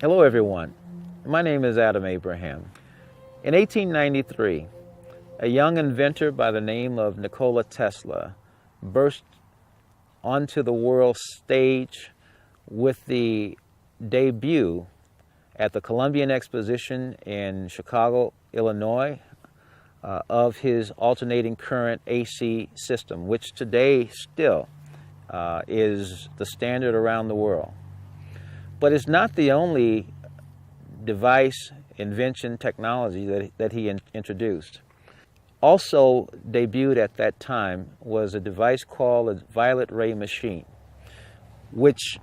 Hello everyone, my name is Adam Abraham. In 1893, a young inventor by the name of Nikola Tesla burst onto the world stage with the debut at the Columbian Exposition in Chicago, Illinois, of his alternating current AC system, which today still is the standard around the world. But it's not the only device, invention, technology that he introduced. Also debuted at that time was a device called a violet ray machine, which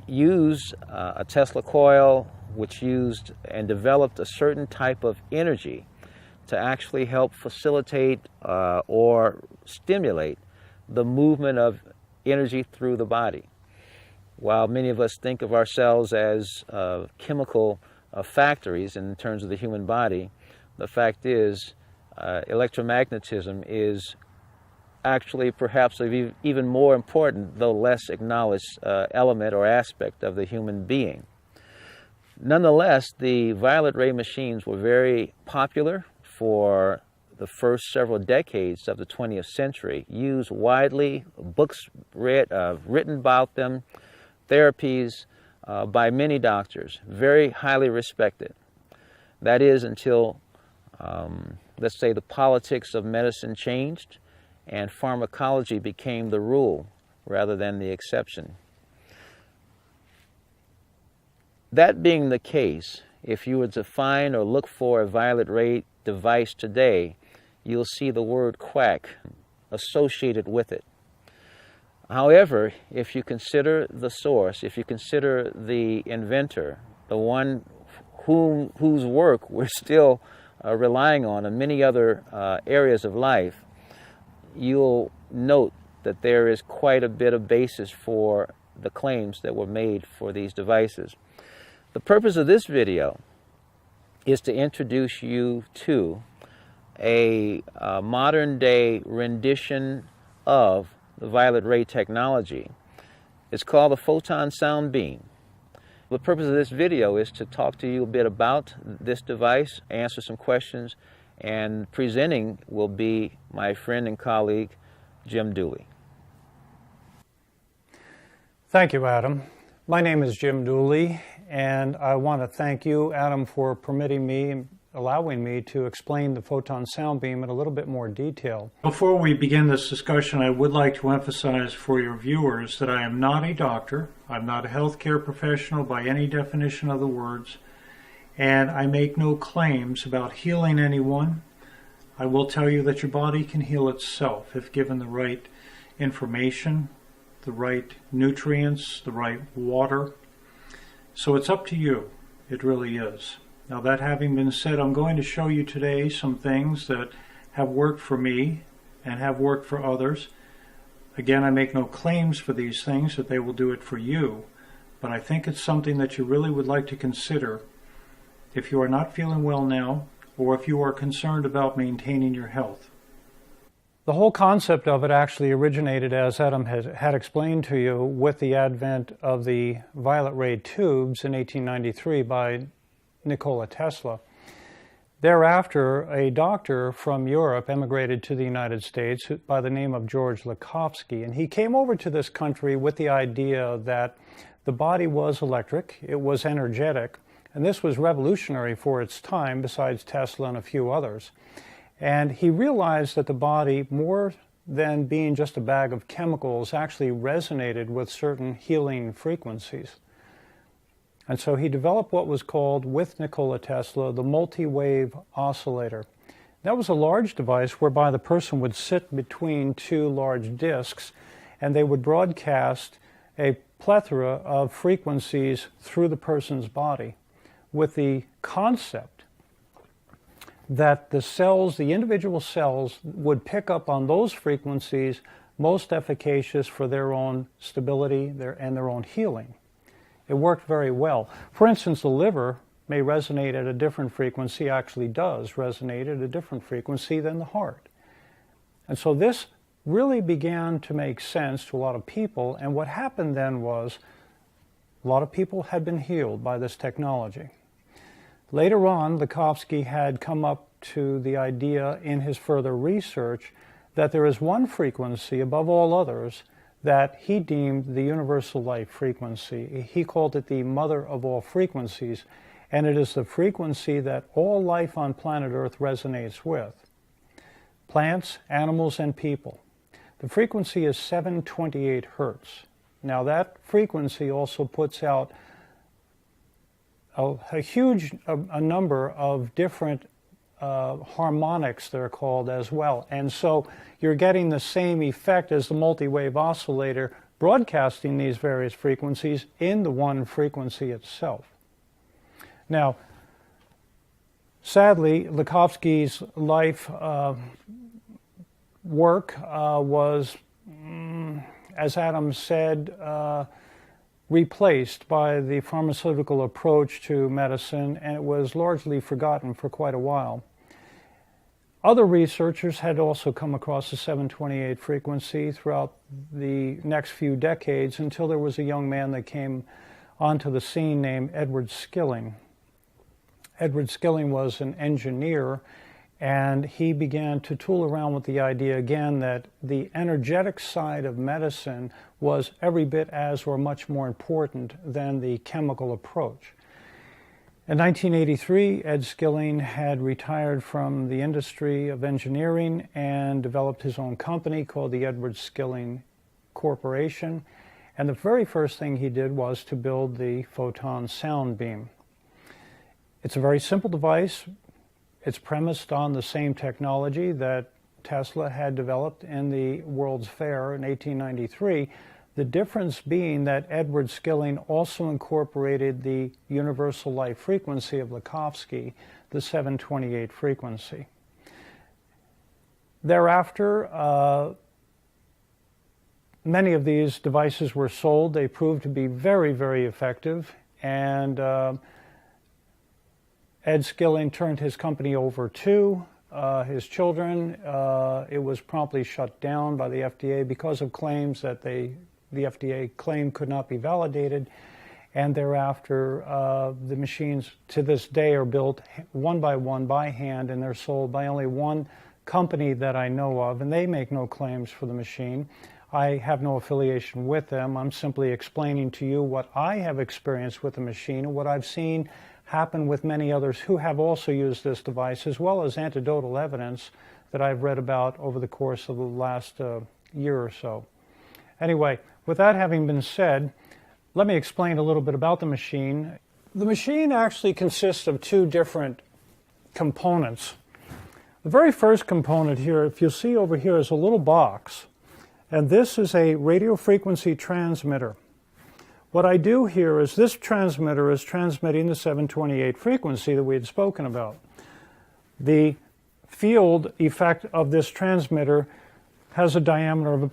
used a Tesla coil, which used and developed a certain type of energy to actually help facilitate or stimulate the movement of energy through the body. While many of us think of ourselves as chemical factories in terms of the human body, the fact is electromagnetism is actually perhaps an even more important, though less acknowledged, element or aspect of the human being. Nonetheless, the violet ray machines were very popular for the first several decades of the 20th century, used widely, books written about them, therapies by many doctors, very highly respected. That is until, let's say, the politics of medicine changed and pharmacology became the rule rather than the exception. That being the case, if you were to find or look for a violet ray device today, you'll see the word quack associated with it. However, if you consider the source, if you consider the inventor, the one whose work we're still relying on in many other areas of life, you'll note that there is quite a bit of basis for the claims that were made for these devices. The purpose of this video is to introduce you to a modern-day rendition of the violet ray technology. It's called the photon sound beam. The purpose of this video is to talk to you a bit about this device, answer some questions, and presenting will be my friend and colleague, Jim Dooley. Thank you, Adam. My name is Jim Dooley, and I want to thank you, Adam, for permitting me, allowing me to explain the photon sound beam in a little bit more detail. Before we begin this discussion, I would like to emphasize for your viewers that I am not a doctor, I'm not a healthcare professional by any definition of the words, and I make no claims about healing anyone. I will tell you that your body can heal itself if given the right information, the right nutrients, the right water. So it's up to you. It really is. Now, that having been said, I'm going to show you today some things that have worked for me and have worked for others. Again, I make no claims for these things that they will do it for you, but I think it's something that you really would like to consider if you are not feeling well now or if you are concerned about maintaining your health. The whole concept of it actually originated, as Adam had explained to you, with the advent of the violet ray tubes in 1893 by Nikola Tesla. Thereafter, a doctor from Europe emigrated to the United States by the name of George Lakhovsky, and he came over to this country with the idea that the body was electric, it was energetic, and this was revolutionary for its time, besides Tesla and a few others. And he realized that the body, more than being just a bag of chemicals, actually resonated with certain healing frequencies. And so he developed what was called, with Nikola Tesla, the multi-wave oscillator. That was a large device whereby the person would sit between two large discs and they would broadcast a plethora of frequencies through the person's body with the concept that the cells, the individual cells, would pick up on those frequencies most efficacious for their own stability and their own healing. It worked very well. For instance, the liver may resonate at a different frequency, actually does resonate at a different frequency than the heart. And so this really began to make sense to a lot of people, and what happened then was A lot of people had been healed by this technology. Later on, Likovsky had come up to the idea in his further research that there is one frequency above all others that he deemed the universal life frequency. He called it the mother of all frequencies, and it is the frequency that all life on planet Earth resonates with. Plants, animals, and people. The frequency is 728 hertz. Now that frequency also puts out a huge number of different harmonics, they're called, as well. And so you're getting the same effect as the multi-wave oscillator broadcasting these various frequencies in the one frequency itself. Now, sadly, Likovsky's life work was, as Adam said, replaced by the pharmaceutical approach to medicine, and it was largely forgotten for quite a while. Other researchers had also come across the 728 frequency throughout the next few decades until there was a young man that came onto the scene named Edward Skilling. Edward Skilling was an engineer, and he began to tool around with the idea again that the energetic side of medicine was every bit as or much more important than the chemical approach. In 1983, Ed Skilling had retired from the industry of engineering and developed his own company called the Edward Skilling Corporation. And the very first thing he did was to build the Photon sound beam. It's a very simple device. It's premised on the same technology that Tesla had developed in the World's Fair in 1893. The difference being that Edward Skilling also incorporated the universal life frequency of Likovsky, the 728 frequency. Thereafter, many of these devices were sold. They proved to be very, very effective, and Ed Skilling turned his company over to his children. It was promptly shut down by the FDA because of claims that the FDA claimed could not be validated, and thereafter the machines to this day are built one by hand, and they're sold by only one company that I know of, and they make no claims for the machine. I have no affiliation with them. I'm simply explaining to you what I have experienced with the machine and what I've seen happen with many others who have also used this device, as well as anecdotal evidence that I've read about over the course of the last year or so. Anyway, with that having been said, let me explain a little bit about the machine. The machine actually consists of two different components. The very first component here, if you'll see over here, is a little box, and this is a radio frequency transmitter. What I do here is this transmitter is transmitting the 728 frequency that we had spoken about. The field effect of this transmitter has a diameter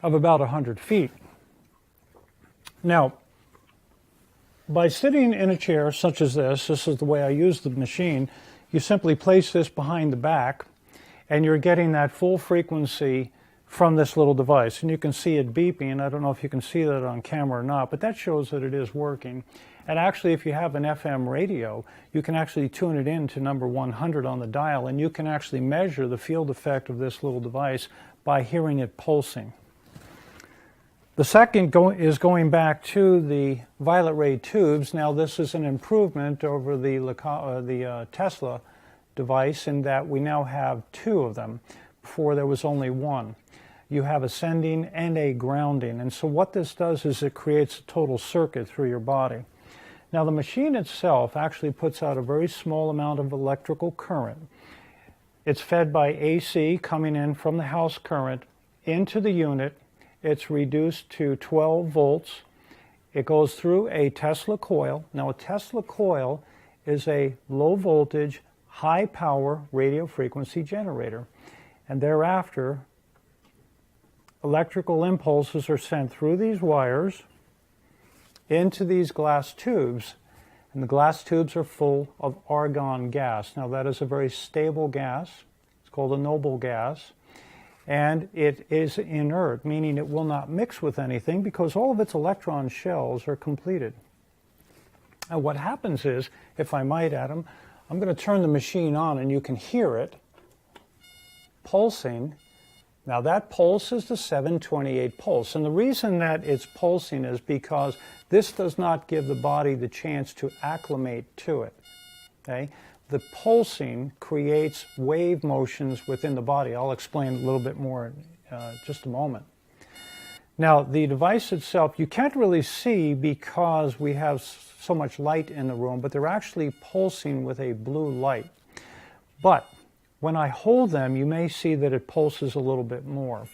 of about 100 feet. Now, by sitting in a chair such as this is the way I use the machine, you simply place this behind the back, and you're getting that full frequency from this little device. And you can see it beeping. I don't know if you can see that on camera or not, but that shows that it is working. And actually, if you have an FM radio, you can actually tune it in to number 100 on the dial, and you can actually measure the field effect of this little device by hearing it pulsing. The second is going back to the violet ray tubes. Now, this is an improvement over the Tesla device in that we now have two of them. Before there was only one. You have a sending and a grounding. And so what this does is it creates a total circuit through your body. Now, the machine itself actually puts out a very small amount of electrical current. It's fed by AC coming in from the house current into the unit. It's reduced to 12 volts. It goes through a Tesla coil. Now, a Tesla coil is a low voltage, high power radio frequency generator. And thereafter, electrical impulses are sent through these wires into these glass tubes. And the glass tubes are full of argon gas. Now, that is a very stable gas. It's called a noble gas. and it is inert, meaning it will not mix with anything because all of its electron shells are completed. And what happens is, if I might, Adam, I'm going to turn the machine on and you can hear it pulsing. Now that pulse is the 728 pulse, and the reason that it's pulsing is because this does not give the body the chance to acclimate to it. Okay? The pulsing creates wave motions within the body. I'll explain a little bit more in just a moment. Now the device itself you can't really see because we have so much light in the room, but they're actually pulsing with a blue light. But when I hold them, you may see that it pulses a little bit more.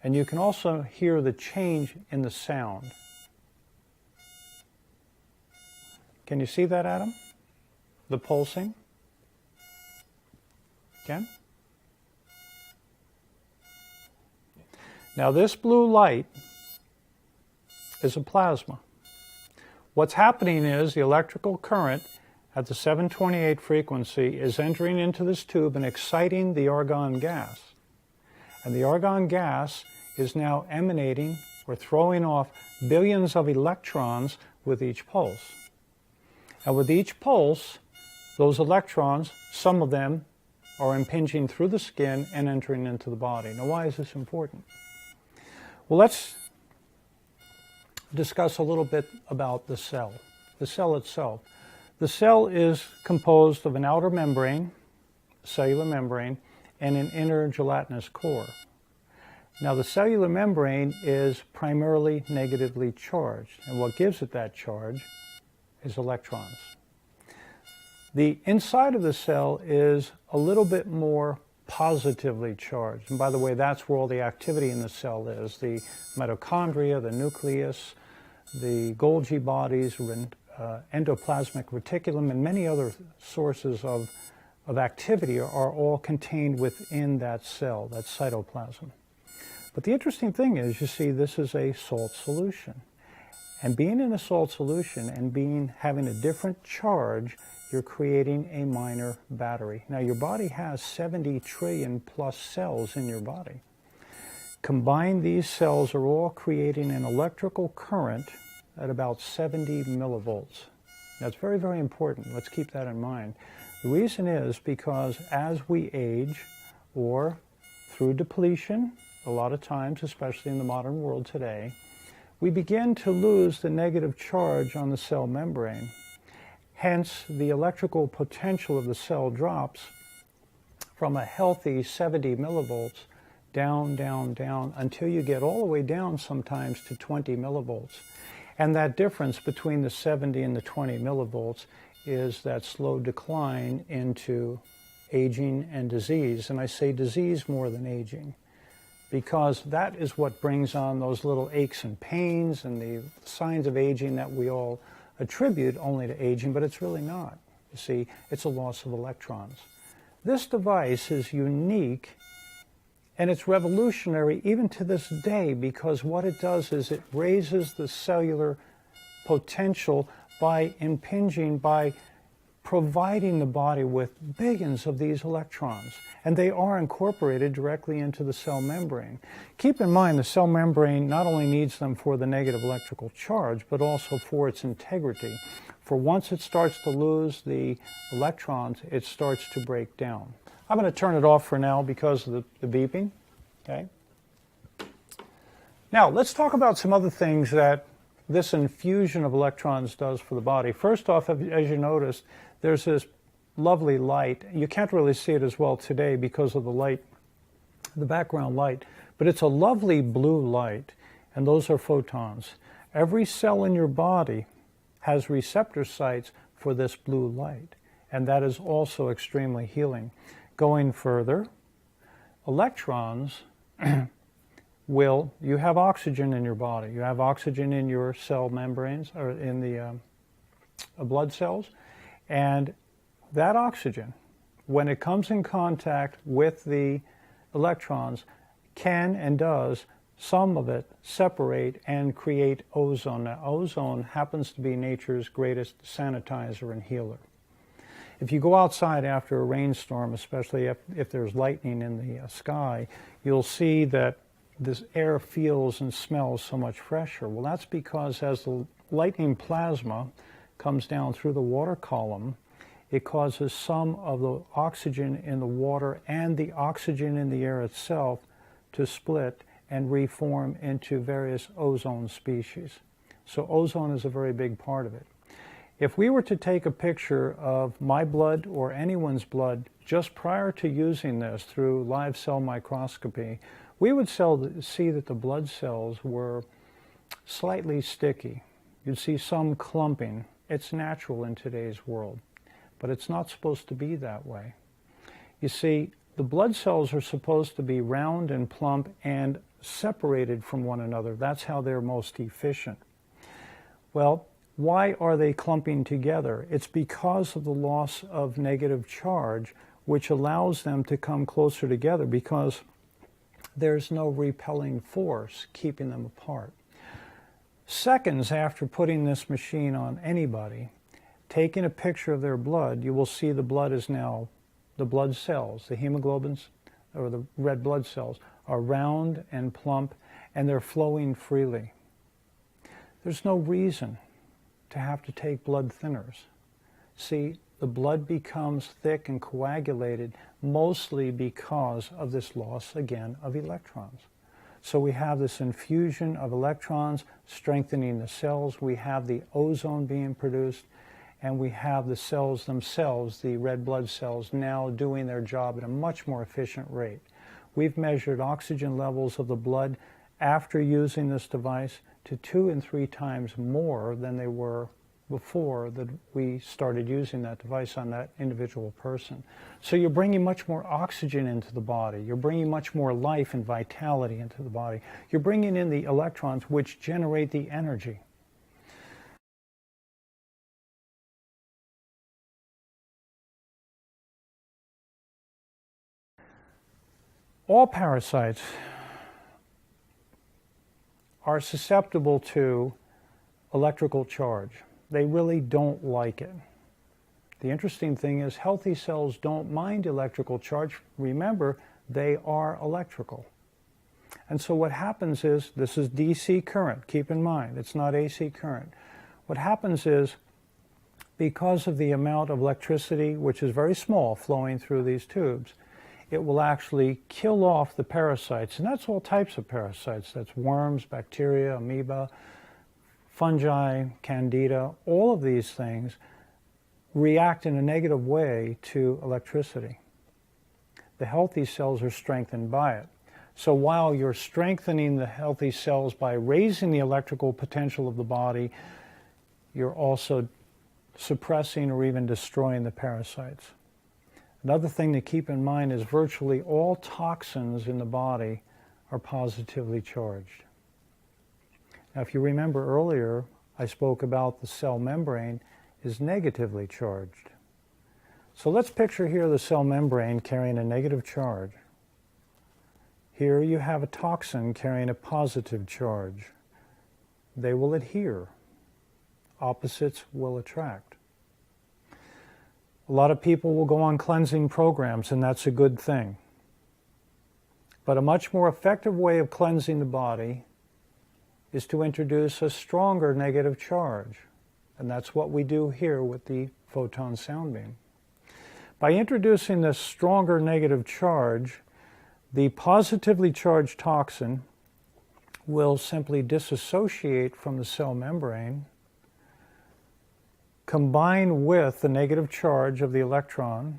And you can also hear the change in the sound. Can you see that, Adam? The pulsing? Ken? Now this blue light is a plasma. What's happening is the electrical current at the 728 frequency is entering into this tube and exciting the argon gas. And the argon gas is now emanating or throwing off billions of electrons with each pulse. And with each pulse, those electrons, some of them, are impinging through the skin and entering into the body. Now, why is this important? Well, let's discuss a little bit about the cell itself. The cell is composed of an outer membrane, cellular membrane, and an inner gelatinous core. Now, the cellular membrane is primarily negatively charged, and what gives it that charge is electrons. The inside of the cell is a little bit more positively charged, and by the way, that's where all the activity in the cell is. The mitochondria, the nucleus, the Golgi bodies, endoplasmic reticulum, and many other sources of activity are all contained within that cell, that cytoplasm. But the interesting thing is, you see, this is a salt solution. And being in a salt solution and having a different charge, you're creating a minor battery. Now, your body has 70 trillion plus cells in your body. Combined, these cells are all creating an electrical current at about 70 millivolts. That's very, very important. Let's keep that in mind. The reason is because as we age, or through depletion, a lot of times, especially in the modern world today, we begin to lose the negative charge on the cell membrane. Hence, the electrical potential of the cell drops from a healthy 70 millivolts down, down, down, until you get all the way down sometimes to 20 millivolts. And that difference between the 70 and the 20 millivolts is that slow decline into aging and disease. And I say disease more than aging, because that is what brings on those little aches and pains and the signs of aging that we all attribute only to aging, but it's really not. You see, it's a loss of electrons. This device is unique, and it's revolutionary even to this day, because what it does is it raises the cellular potential by impinging, by providing the body with billions of these electrons, and they are incorporated directly into the cell membrane. Keep in mind, the cell membrane not only needs them for the negative electrical charge, but also for its integrity. For once it starts to lose the electrons, it starts to break down. I'm going to turn it off for now because of the beeping. Okay. Now, let's talk about some other things that this infusion of electrons does for the body. First off, as you noticed, there's this lovely light. You can't really see it as well today because of the light, the background light, but it's a lovely blue light, and those are photons. Every cell in your body has receptor sites for this blue light, and that is also extremely healing. Going further, electrons you have oxygen in your body. You have oxygen in your cell membranes, or in the blood cells, and that oxygen, when it comes in contact with the electrons, can and does, some of it, separate and create ozone. Now, ozone happens to be nature's greatest sanitizer and healer. If you go outside after a rainstorm, especially if there's lightning in the sky, you'll see that this air feels and smells so much fresher. Well, that's because as the lightning plasma comes down through the water column, it causes some of the oxygen in the water and the oxygen in the air itself to split and reform into various ozone species. So ozone is a very big part of it. If we were to take a picture of my blood or anyone's blood just prior to using this through live cell microscopy, we would see that the blood cells were slightly sticky. You'd see some clumping. It's natural in today's world, but it's not supposed to be that way. You see, the blood cells are supposed to be round and plump and separated from one another. That's how they're most efficient. Well, why are they clumping together? It's because of the loss of negative charge, which allows them to come closer together because there's no repelling force keeping them apart. Seconds after putting this machine on anybody, taking a picture of their blood, you will see the blood is now, the blood cells, the hemoglobins, or the red blood cells, are round and plump, and they're flowing freely. There's no reason to have to take blood thinners. See, the blood becomes thick and coagulated mostly because of this loss, again, of electrons. So we have this infusion of electrons strengthening the cells, we have the ozone being produced, and we have the cells themselves, the red blood cells, now doing their job at a much more efficient rate. We've measured oxygen levels of the blood after using this device to 2 and 3 times more than they were before that we started using that device on that individual person. So you're bringing much more oxygen into the body. You're bringing much more life and vitality into the body. You're bringing in the electrons which generate the energy. All parasites are susceptible to electrical charge. They really don't like it. The interesting thing is healthy cells don't mind electrical charge. Remember, they are electrical. And so what happens is, this is DC current, keep in mind, it's not AC current. What happens is, because of the amount of electricity, which is very small, flowing through these tubes, it will actually kill off the parasites. And that's all types of parasites. That's worms, bacteria, amoeba, fungi, candida. All of these things react in a negative way to electricity. The healthy cells are strengthened by it. So while you're strengthening the healthy cells by raising the electrical potential of the body, you're also suppressing or even destroying the parasites. Another thing to keep in mind is virtually all toxins in the body are positively charged. Now, if you remember earlier, I spoke about the cell membrane is negatively charged. So let's picture here the cell membrane carrying a negative charge. Here you have a toxin carrying a positive charge. They will adhere. Opposites will attract. A lot of people will go on cleansing programs, and that's a good thing. But a much more effective way of cleansing the body is to introduce a stronger negative charge. And that's what we do here with the photon sound beam. By introducing this stronger negative charge, the positively charged toxin will simply disassociate from the cell membrane, combine with the negative charge of the electron,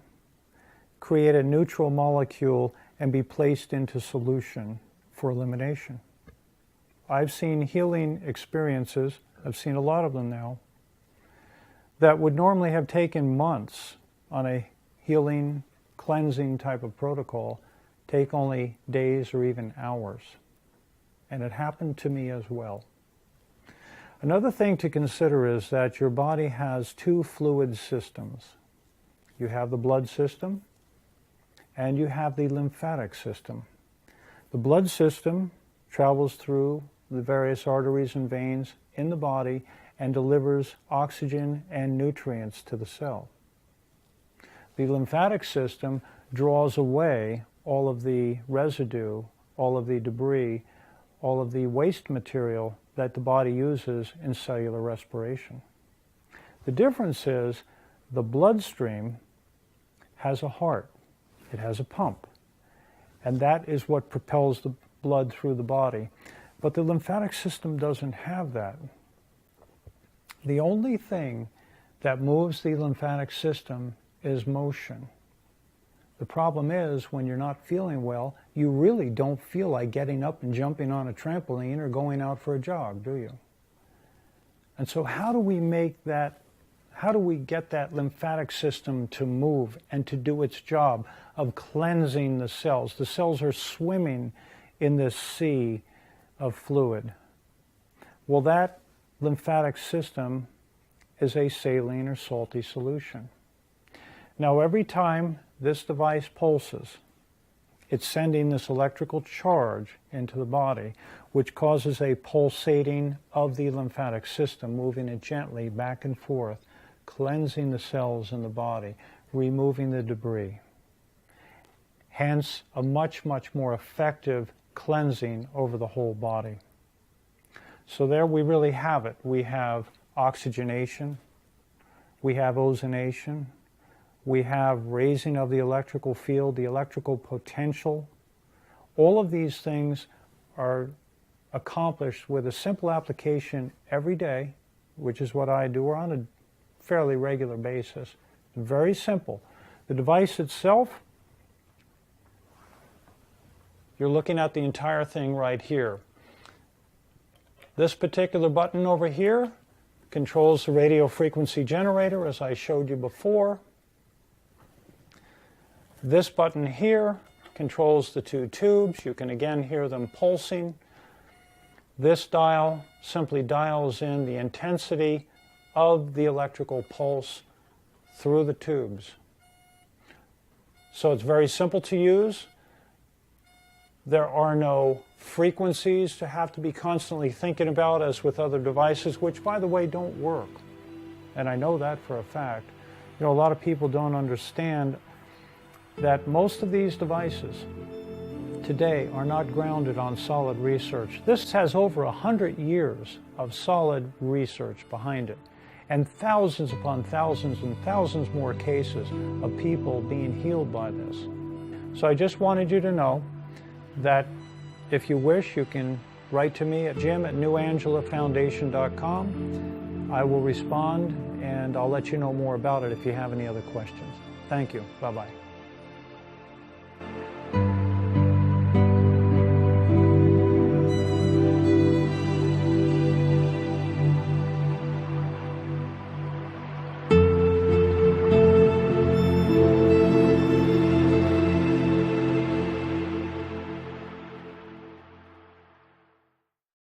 create a neutral molecule, and be placed into solution for elimination. I've seen healing experiences, I've seen a lot of them now, that would normally have taken months on a healing, cleansing type of protocol, take only days or even hours. And it happened to me as well. Another thing to consider is that your body has 2 fluid systems. You have the blood system and you have the lymphatic system. The blood system travels through the various arteries and veins in the body and delivers oxygen and nutrients to the cell. The lymphatic system draws away all of the residue all of the debris, all of the waste material that the body uses in cellular respiration. The difference is the bloodstream has a heart, it has a pump, and that is what propels the blood through the body. But the lymphatic system doesn't have that. The only thing that moves the lymphatic system is motion. The problem is, when you're not feeling well, you really don't feel like getting up and jumping on a trampoline or going out for a jog, do you? And so how do we get that lymphatic system to move and to do its job of cleansing the cells? The cells are swimming in this sea of fluid. Well, that lymphatic system is a saline or salty solution. Now, every time this device pulses, it's sending this electrical charge into the body, which causes a pulsating of the lymphatic system, moving it gently back and forth, cleansing the cells in the body, removing the debris. Hence, a much, much more effective cleansing over the whole body. So there we really have it. We have oxygenation, we have ozonation, we have raising of the electrical field, the electrical potential. All of these things are accomplished with a simple application every day, which is what I do, or on a fairly regular basis. Very simple. The device itself, you're looking at the entire thing right here. This particular button over here controls the radio frequency generator, as I showed you before. This button here controls the two tubes. You can again hear them pulsing. This dial simply dials in the intensity of the electrical pulse through the tubes. So it's very simple to use. There are no frequencies to have to be constantly thinking about, as with other devices, which, by the way, don't work. And I know that for a fact. You know, a lot of people don't understand that most of these devices today are not grounded on solid research. This has over 100 years of solid research behind it, and thousands upon thousands and thousands more cases of people being healed by this. So I just wanted you to know that if you wish, you can write to me at jim@newangelafoundation.com. I will respond, and I'll let you know more about it if you have any other questions. Thank you. Bye-bye.